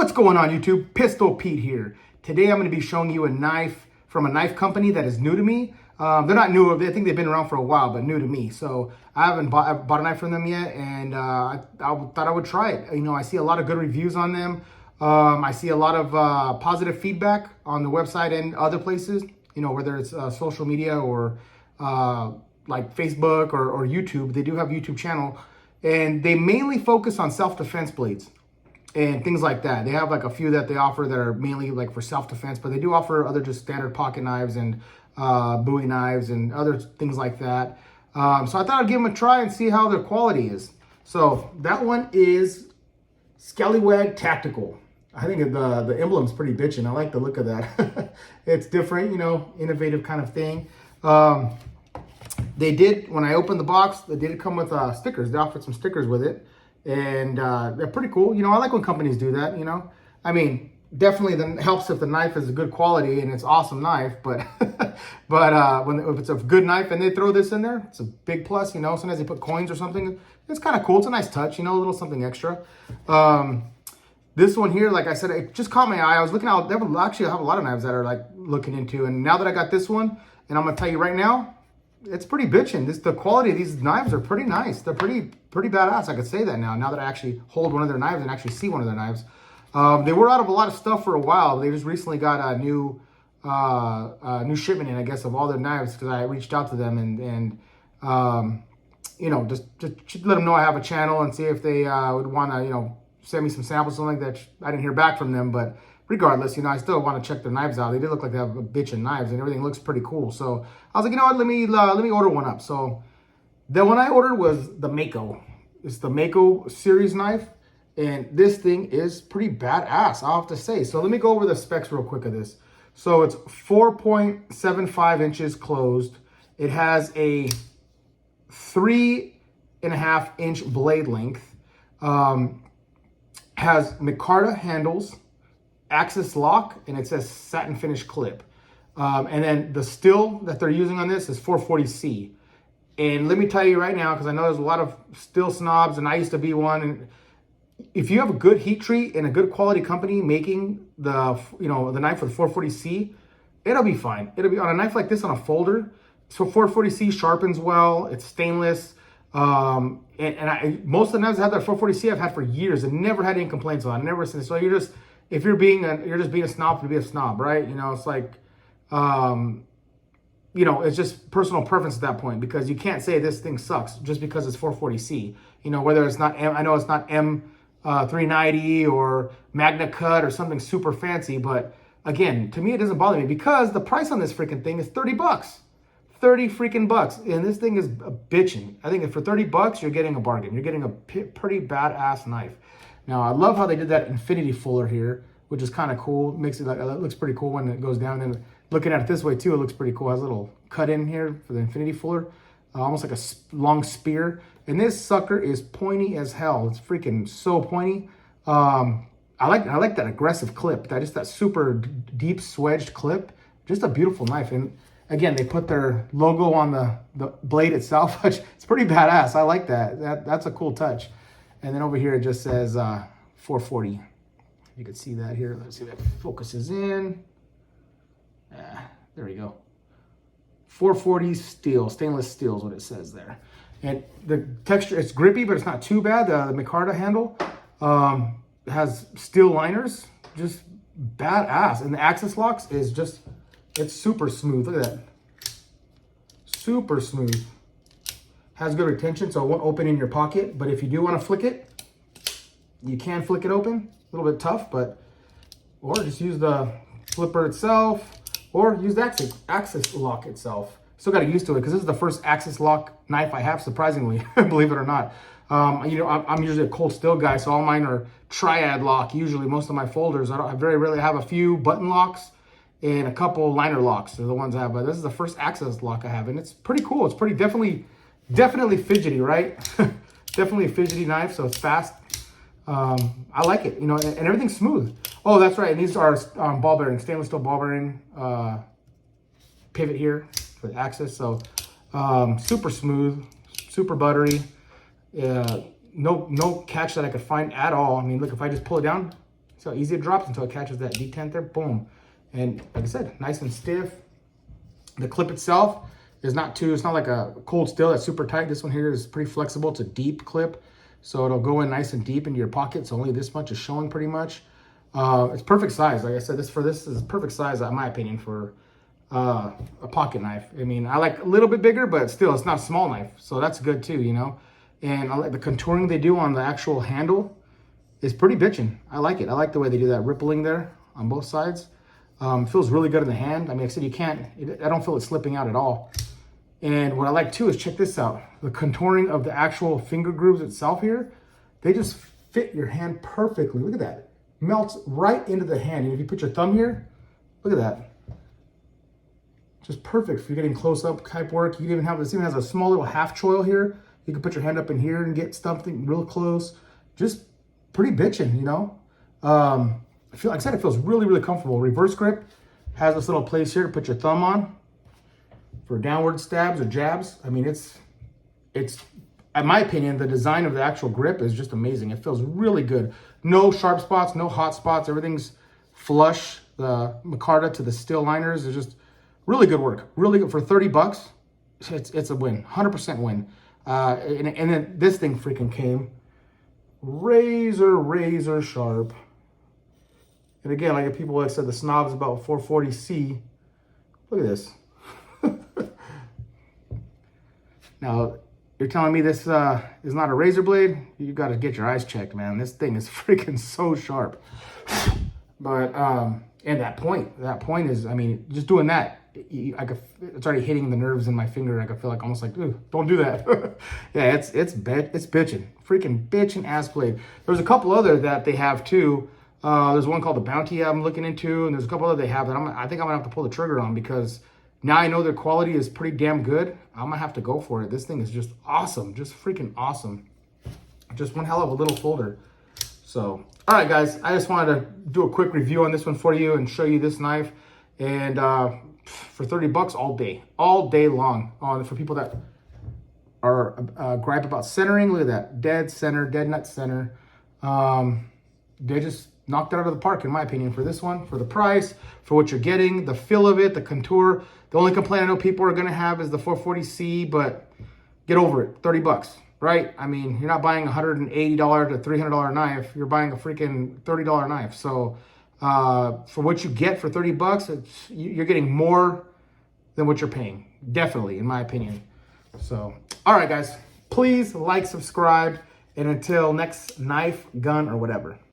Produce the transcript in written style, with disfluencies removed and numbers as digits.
What's going on YouTube? Pistol Pete here. Today I'm going to be showing you a knife from a knife company that is new to me. They're not new, I think they've been around for a while, but new to me. So I haven't bought a knife from them yet, and I thought I would try it. You know, I see a lot of good reviews on them. I see a lot of positive feedback on the website and other places, you know, whether it's social media or like Facebook or YouTube. They do have a YouTube channel, and they mainly focus on self-defense blades and things like that. They have like a few that they offer that are mainly like for self-defense, but they do offer other just standard pocket knives and Bowie knives and other things like that. So I thought I'd give them a try and see how their quality is. So that one is Scallywag Technical. I think the emblem's pretty bitchin'. I like the look of that. It's different, you know, innovative kind of thing. They did, when I opened the box, they did come with stickers. They offered some stickers with it. And they're pretty cool. You know, I like when companies do that, you know. I mean, definitely helps if the knife is a good quality and it's an awesome knife. But if it's a good knife and they throw this in there, it's a big plus, you know. Sometimes they put coins or something. It's kind of cool. It's a nice touch, you know, a little something extra. This one here, like I said, it just caught my eye. I was looking out. They actually have a lot of knives that are like looking into. And now that I got this one, and I'm going to tell you right now, it's pretty bitchin'. The quality of these knives are pretty nice. They're pretty badass. I could say that now that I actually hold one of their knives and actually see one of their knives. They were out of a lot of stuff for a while. They just recently got a new shipment in, I guess, of all their knives, because I reached out to them and you know, just let them know I have a channel and see if they would want to, you know, send me some samples, something like that. I didn't hear back from them, but regardless, you know, I still want to check their knives out. They did look like they have a bitch of knives, and everything looks pretty cool. So I was like, you know what, let me order one up. So the one I ordered was the Mako. It's the Mako series knife, and this thing is pretty badass, I'll have to say. So let me go over the specs real quick of this. So it's 4.75 inches closed. It has a 3.5-inch blade length. Has micarta handles, access lock, and it says satin finish clip. And then the steel that they're using on this is 440C. And let me tell you right now, because I know there's a lot of steel snobs, and I used to be one. And if you have a good heat treat and a good quality company making the knife with 440C, it'll be fine. It'll be on a knife like this on a folder. So 440C sharpens well. It's stainless. Most of the knives that have that 440C I've had for years and never had any complaints on. Never since. So you're just being a snob to be a snob, right? You know, it's like, you know, it's just personal preference at that point, because you can't say this thing sucks just because it's 440C. You know, whether it's not I know it's not M390 or Magna Cut or something super fancy, but again, to me it doesn't bother me because the price on this freaking thing is $30. 30 freaking bucks, and this thing is a bitchin'. I think for 30 bucks, you're getting a bargain. You're getting a pretty badass knife. Now, I love how they did that infinity fuller here, which is kind of cool. Makes it like, it looks pretty cool when it goes down. And looking at it this way too, it looks pretty cool. It has a little cut in here for the infinity fuller, almost like a long spear. And this sucker is pointy as hell. It's freaking so pointy. I like that aggressive clip. That super deep swedged clip. Just a beautiful knife. And again, they put their logo on the blade itself, which it's pretty badass. I like that. That's a cool touch. And then over here, it just says 440. You can see that here. Let's see if that focuses in. There we go. 440 steel, stainless steel is what it says there. And the texture, it's grippy, but it's not too bad. The micarta handle has steel liners, just badass. And the access locks is just, it's super smooth. Look at that. Super smooth. Has good retention, so it won't open in your pocket. But if you do want to flick it, you can flick it open. A little bit tough, but, or just use the flipper itself, or use the access lock itself. Still got to get used to it, because this is the first access lock knife I have, surprisingly, believe it or not. You know, I'm usually a cold steel guy, so all mine are triad lock. Usually, most of my folders, I very rarely have a few button locks and a couple liner locks. They're the ones I have, but this is the first access lock I have, and it's pretty cool. It's pretty definitely fidgety, right? Definitely a fidgety knife, so it's fast. I like it, you know, and everything's smooth. Oh, that's right. And these are ball bearing, stainless steel ball bearing pivot here for the access. So super smooth, super buttery. No catch that I could find at all. I mean, look, if I just pull it down, See how easy it drops until it catches that detent there, boom. And like I said, nice and stiff. The clip itself is it's not like a cold steel that's super tight. This one here is pretty flexible. It's a deep clip. So it'll go in nice and deep into your pocket. So only this much is showing pretty much. It's perfect size. Like I said, this is perfect size, in my opinion, for a pocket knife. I mean, I like a little bit bigger, but still, it's not a small knife. So that's good too, you know. And I like the contouring they do on the actual handle is pretty bitchin'. I like it. I like the way they do that rippling there on both sides. Feels really good in the hand. I mean, like I said, I don't feel it slipping out at all. And what I like too is check this out. The contouring of the actual finger grooves itself here, they just fit your hand perfectly. Look at that. Melts right into the hand. And if you put your thumb here, look at that. Just perfect for getting close up type work. You can even have, this even has a small little half choil here. You can put your hand up in here and get something real close. Just pretty bitchin', you know? I feel, like I said, it feels really, really comfortable. Reverse grip has this little place here to put your thumb on for downward stabs or jabs. I mean, it's, in my opinion, the design of the actual grip is just amazing. It feels really good. No sharp spots, no hot spots. Everything's flush. The micarta to the steel liners is just really good work. Really good for 30 bucks. It's a win, 100% win. And then this thing freaking came razor sharp. And again, like people like said, the snobs about 440C. Look at this. Now, you're telling me this is not a razor blade? You got to get your eyes checked, man. This thing is freaking so sharp. But and that point is, I mean, just doing that, it's already hitting the nerves in my finger. I could feel like almost like, ooh, don't do that. Yeah, it's bitching, freaking bitching ass blade. There's a couple other that they have too. There's one called the Bounty I'm looking into, and there's a couple other they have that I think I'm gonna have to pull the trigger on, because now I know their quality is pretty damn good. I'm gonna have to go for it. This thing is just awesome, just freaking awesome. Just one hell of a little folder. So, all right, guys, I just wanted to do a quick review on this one for you and show you this knife. And for 30 bucks all day long. For people that are gripe about centering, look at that, dead center, dead nut center. They just knocked it out of the park, in my opinion, for this one, for the price, for what you're getting, the feel of it, the contour. The only complaint I know people are gonna have is the 440C, but get over it, 30 bucks, right? I mean, you're not buying a $180 to $300 knife, you're buying a freaking $30 knife. So for what you get for 30 bucks, you're getting more than what you're paying, definitely, in my opinion. So, all right, guys, please like, subscribe, and until next knife, gun, or whatever.